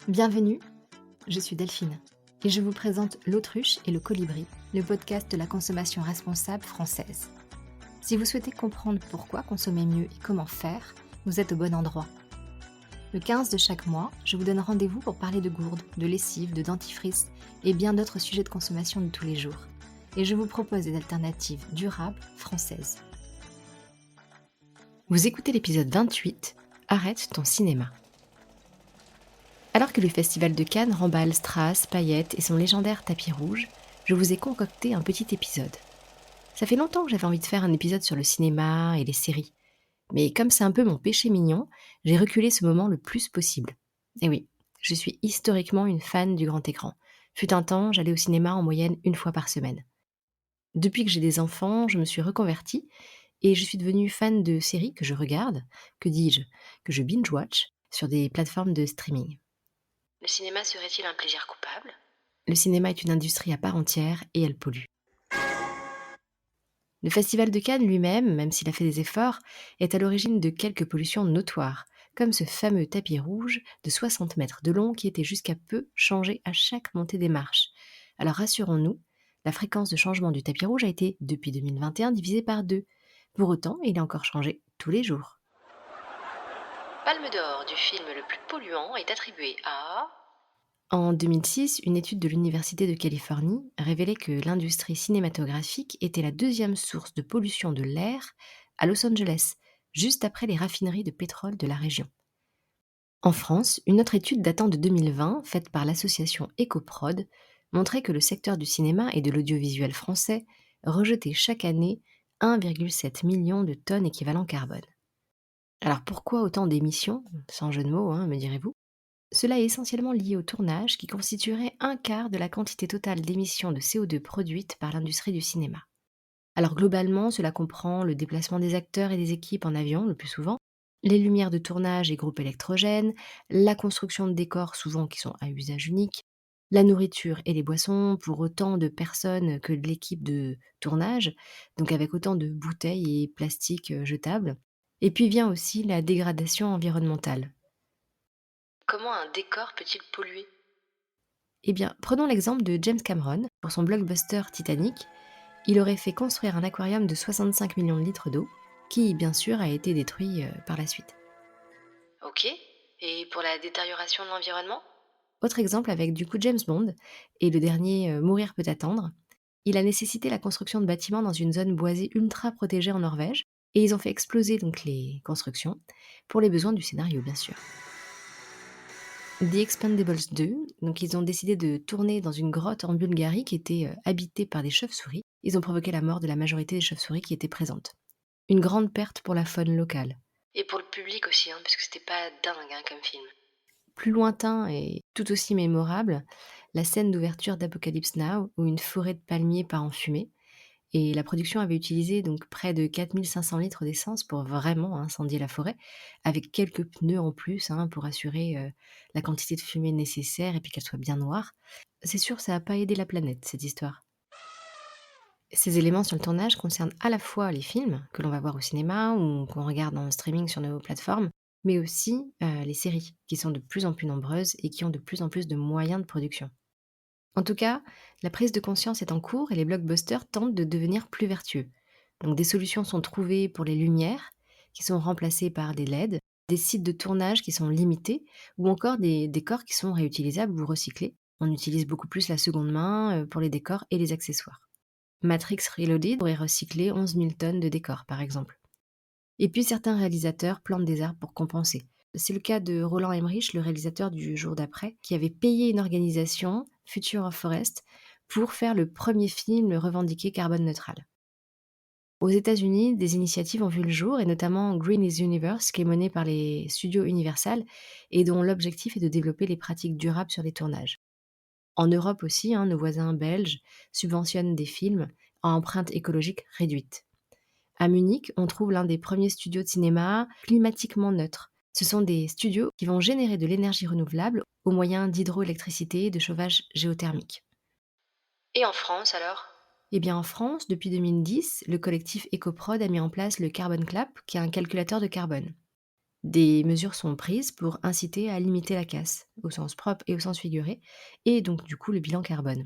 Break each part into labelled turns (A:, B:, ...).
A: Bienvenue, je suis Delphine et je vous présente L'Autruche et le Colibri, le podcast de la consommation responsable française. Si vous souhaitez comprendre pourquoi consommer mieux et comment faire, vous êtes au bon endroit. Le 15 de chaque mois, je vous donne rendez-vous pour parler de gourdes, de lessive, de dentifrice et bien d'autres sujets de consommation de tous les jours. Et je vous propose des alternatives durables françaises. Vous écoutez l'épisode 28, Arrête ton cinéma. Alors que le Festival de Cannes remballe strass, paillettes et son légendaire tapis rouge, je vous ai concocté un petit épisode. Ça fait longtemps que j'avais envie de faire un épisode sur le cinéma et les séries. Mais comme c'est un peu mon péché mignon, j'ai reculé ce moment le plus possible. Et oui, je suis historiquement une fan du grand écran. Fut un temps, j'allais au cinéma en moyenne 1 fois par semaine. Depuis que j'ai des enfants, je me suis reconvertie et je suis devenue fan de séries que je regarde, que dis-je, que je binge-watch sur des plateformes de streaming.
B: Le cinéma serait-il un plaisir coupable ?
A: Le cinéma est une industrie à part entière et elle pollue. Le Festival de Cannes lui-même, même s'il a fait des efforts, est à l'origine de quelques pollutions notoires, comme ce fameux tapis rouge de 60 mètres de long qui était jusqu'à peu changé à chaque montée des marches. Alors rassurons-nous, la fréquence de changement du tapis rouge a été, depuis 2021, divisée par 2. Pour autant, il est encore changé tous les jours.
B: Palme d'or du film le plus polluant est attribuée à...
A: En 2006, une étude de l'Université de Californie révélait que l'industrie cinématographique était la deuxième source de pollution de l'air à Los Angeles, juste après les raffineries de pétrole de la région. En France, une autre étude datant de 2020, faite par l'association Ecoprod, montrait que le secteur du cinéma et de l'audiovisuel français rejetait chaque année 1,7 million de tonnes équivalent carbone. Alors pourquoi autant d'émissions, sans jeu de mots, me direz-vous ? Cela est essentiellement lié au tournage qui constituerait un quart de la quantité totale d'émissions de CO2 produites par l'industrie du cinéma. Alors globalement, cela comprend le déplacement des acteurs et des équipes en avion le plus souvent, les lumières de tournage et groupes électrogènes, la construction de décors souvent qui sont à usage unique, la nourriture et les boissons pour autant de personnes que de l'équipe de tournage, donc avec autant de bouteilles et plastiques jetables. Et puis vient aussi la dégradation environnementale.
B: Comment un décor peut-il polluer ?
A: Eh bien, prenons l'exemple de James Cameron. Pour son blockbuster Titanic, il aurait fait construire un aquarium de 65 millions de litres d'eau, qui, bien sûr, a été détruit par la suite.
B: Ok. Et pour la détérioration de l'environnement ?
A: Autre exemple avec du coup James Bond, et le dernier Mourir peut attendre. Il a nécessité la construction de bâtiments dans une zone boisée ultra protégée en Norvège, et ils ont fait exploser donc les constructions, pour les besoins du scénario, bien sûr. The Expendables 2, donc ils ont décidé de tourner dans une grotte en Bulgarie qui était habitée par des chauves-souris. Ils ont provoqué la mort de la majorité des chauves-souris qui étaient présentes. Une grande perte pour la faune locale.
B: Et pour le public aussi, parce que c'était pas dingue comme film.
A: Plus lointain et tout aussi mémorable, la scène d'ouverture d'Apocalypse Now, où une forêt de palmiers part en fumée. Et la production avait utilisé donc près de 4500 litres d'essence pour vraiment incendier la forêt, avec quelques pneus en plus pour assurer la quantité de fumée nécessaire et puis qu'elle soit bien noire. C'est sûr, ça n'a pas aidé la planète, cette histoire. Ces éléments sur le tournage concernent à la fois les films que l'on va voir au cinéma ou qu'on regarde en streaming sur nos plateformes, mais aussi les séries, qui sont de plus en plus nombreuses et qui ont de plus en plus de moyens de production. En tout cas, la prise de conscience est en cours et les blockbusters tentent de devenir plus vertueux. Donc des solutions sont trouvées pour les lumières, qui sont remplacées par des LED, des sites de tournage qui sont limités, ou encore des décors qui sont réutilisables ou recyclés. On utilise beaucoup plus la seconde main pour les décors et les accessoires. Matrix Reloaded aurait recyclé 11 000 tonnes de décors, par exemple. Et puis certains réalisateurs plantent des arbres pour compenser. C'est le cas de Roland Emmerich, le réalisateur du Jour d'après, qui avait payé une organisation, Future of Forest, pour faire le premier film revendiqué carbone neutral. Aux États-Unis, des initiatives ont vu le jour, et notamment Green is Universe, qui est menée par les studios Universal, et dont l'objectif est de développer les pratiques durables sur les tournages. En Europe aussi, nos voisins belges subventionnent des films à empreinte écologique réduite. À Munich, on trouve l'un des premiers studios de cinéma climatiquement neutres. Ce sont des studios qui vont générer de l'énergie renouvelable au moyen d'hydroélectricité et de chauffage géothermique.
B: Et en France alors ?
A: Eh bien en France, depuis 2010, le collectif Ecoprod a mis en place le Carbon Clap, qui est un calculateur de carbone. Des mesures sont prises pour inciter à limiter la casse, au sens propre et au sens figuré, et donc du coup le bilan carbone.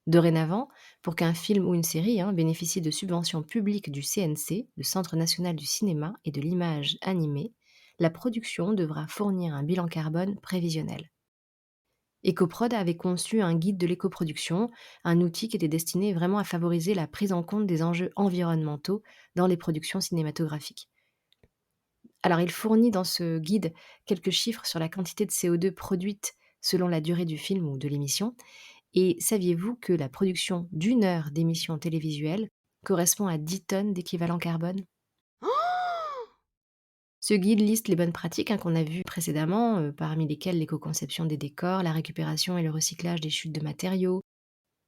A: Dorénavant, pour qu'un film ou une série bénéficie de subventions publiques du CNC, le Centre national du cinéma et de l'image animée, la production devra fournir un bilan carbone prévisionnel. Ecoprod avait conçu un guide de l'écoproduction, un outil qui était destiné vraiment à favoriser la prise en compte des enjeux environnementaux dans les productions cinématographiques. Alors il fournit dans ce guide quelques chiffres sur la quantité de CO2 produite selon la durée du film ou de l'émission. Et saviez-vous que la production d'une heure d'émission télévisuelle correspond à 10 tonnes d'équivalent carbone? Ce guide liste les bonnes pratiques qu'on a vues précédemment, parmi lesquelles l'éco-conception des décors, la récupération et le recyclage des chutes de matériaux.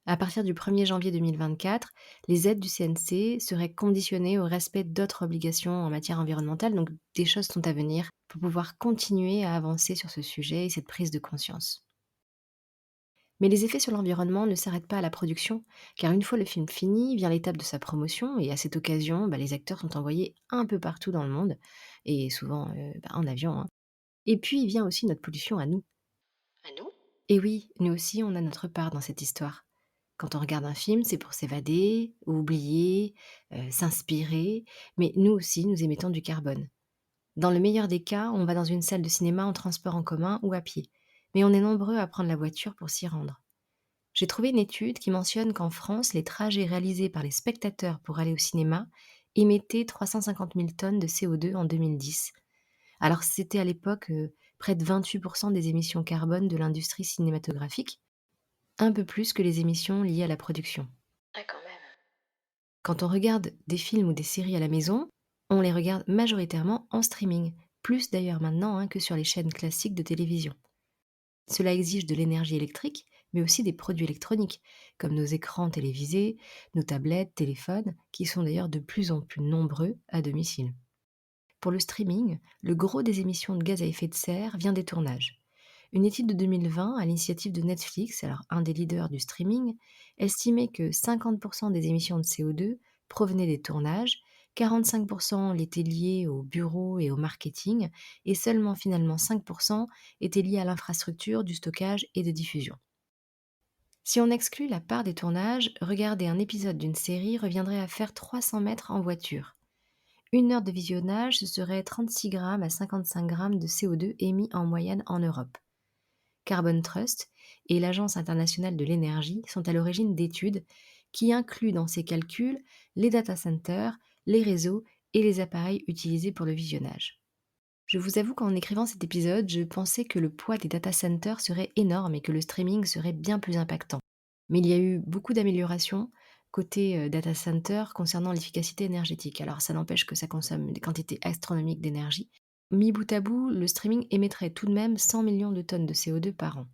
A: À partir du 1er janvier 2024, les aides du CNC seraient conditionnées au respect d'autres obligations en matière environnementale, donc des choses sont à venir pour pouvoir continuer à avancer sur ce sujet et cette prise de conscience. Mais les effets sur l'environnement ne s'arrêtent pas à la production, car une fois le film fini, vient l'étape de sa promotion, et à cette occasion, les acteurs sont envoyés un peu partout dans le monde, et souvent en avion. Et puis vient aussi notre pollution à nous.
B: À nous?
A: Et oui, nous aussi, on a notre part dans cette histoire. Quand on regarde un film, c'est pour s'évader, oublier, s'inspirer, mais nous aussi, nous émettons du carbone. Dans le meilleur des cas, on va dans une salle de cinéma en transport en commun ou à pied, mais on est nombreux à prendre la voiture pour s'y rendre. J'ai trouvé une étude qui mentionne qu'en France, les trajets réalisés par les spectateurs pour aller au cinéma émettaient 350 000 tonnes de CO2 en 2010. Alors c'était à l'époque près de 28% des émissions carbone de l'industrie cinématographique, un peu plus que les émissions liées à la production.
B: Ah, quand même.
A: Quand on regarde des films ou des séries à la maison, on les regarde majoritairement en streaming, plus d'ailleurs maintenant que sur les chaînes classiques de télévision. Cela exige de l'énergie électrique, mais aussi des produits électroniques, comme nos écrans télévisés, nos tablettes, téléphones, qui sont d'ailleurs de plus en plus nombreux à domicile. Pour le streaming, le gros des émissions de gaz à effet de serre vient des tournages. Une étude de 2020, à l'initiative de Netflix, alors un des leaders du streaming, estimait que 50% des émissions de CO2 provenaient des tournages, 45% étaient liés au bureau et au marketing, et seulement finalement 5% étaient liés à l'infrastructure, du stockage et de diffusion. Si on exclut la part des tournages, regarder un épisode d'une série reviendrait à faire 300 mètres en voiture. Une heure de visionnage, ce serait 36 grammes à 55 grammes de CO2 émis en moyenne en Europe. Carbon Trust et l'Agence internationale de l'énergie sont à l'origine d'études qui incluent dans ces calculs les data centers, les réseaux et les appareils utilisés pour le visionnage. Je vous avoue qu'en écrivant cet épisode, je pensais que le poids des data centers serait énorme et que le streaming serait bien plus impactant. Mais il y a eu beaucoup d'améliorations côté data center concernant l'efficacité énergétique. Alors ça n'empêche que ça consomme des quantités astronomiques d'énergie. Mis bout à bout, le streaming émettrait tout de même 100 millions de tonnes de CO2 par an.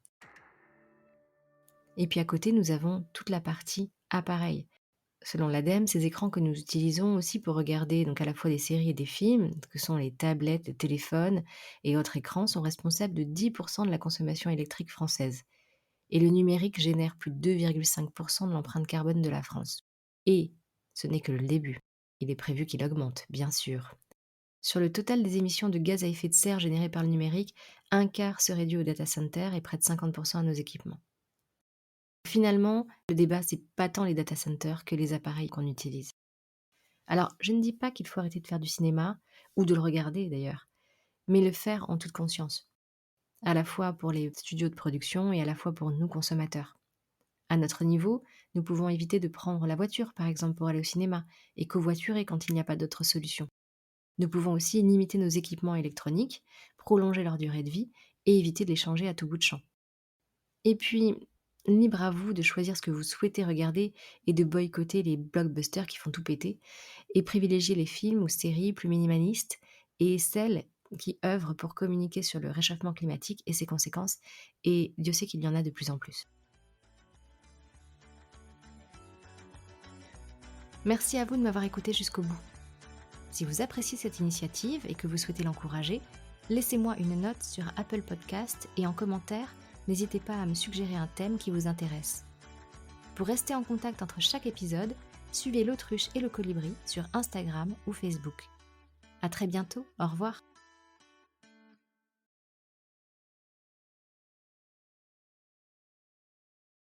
A: Et puis à côté, nous avons toute la partie appareil. Selon l'ADEME, ces écrans que nous utilisons aussi pour regarder donc à la fois des séries et des films, que sont les tablettes, les téléphones et autres écrans, sont responsables de 10% de la consommation électrique française. Et le numérique génère plus de 2,5% de l'empreinte carbone de la France. Et ce n'est que le début. Il est prévu qu'il augmente, bien sûr. Sur le total des émissions de gaz à effet de serre générées par le numérique, un quart serait dû au data center et près de 50% à nos équipements. Finalement, le débat, c'est pas tant les data centers que les appareils qu'on utilise. Alors, je ne dis pas qu'il faut arrêter de faire du cinéma, ou de le regarder d'ailleurs, mais le faire en toute conscience, à la fois pour les studios de production et à la fois pour nous consommateurs. À notre niveau, nous pouvons éviter de prendre la voiture, par exemple, pour aller au cinéma, et covoiturer quand il n'y a pas d'autre solution. Nous pouvons aussi limiter nos équipements électroniques, prolonger leur durée de vie et éviter de les changer à tout bout de champ. Et puis, libre à vous de choisir ce que vous souhaitez regarder et de boycotter les blockbusters qui font tout péter, et privilégier les films ou séries plus minimalistes et celles qui œuvrent pour communiquer sur le réchauffement climatique et ses conséquences, et Dieu sait qu'il y en a de plus en plus. Merci à vous de m'avoir écouté jusqu'au bout. Si vous appréciez cette initiative et que vous souhaitez l'encourager, laissez-moi une note sur Apple Podcast et en commentaire, n'hésitez pas à me suggérer un thème qui vous intéresse. Pour rester en contact entre chaque épisode, suivez l'Autruche et le Colibri sur Instagram ou Facebook. À très bientôt, au revoir.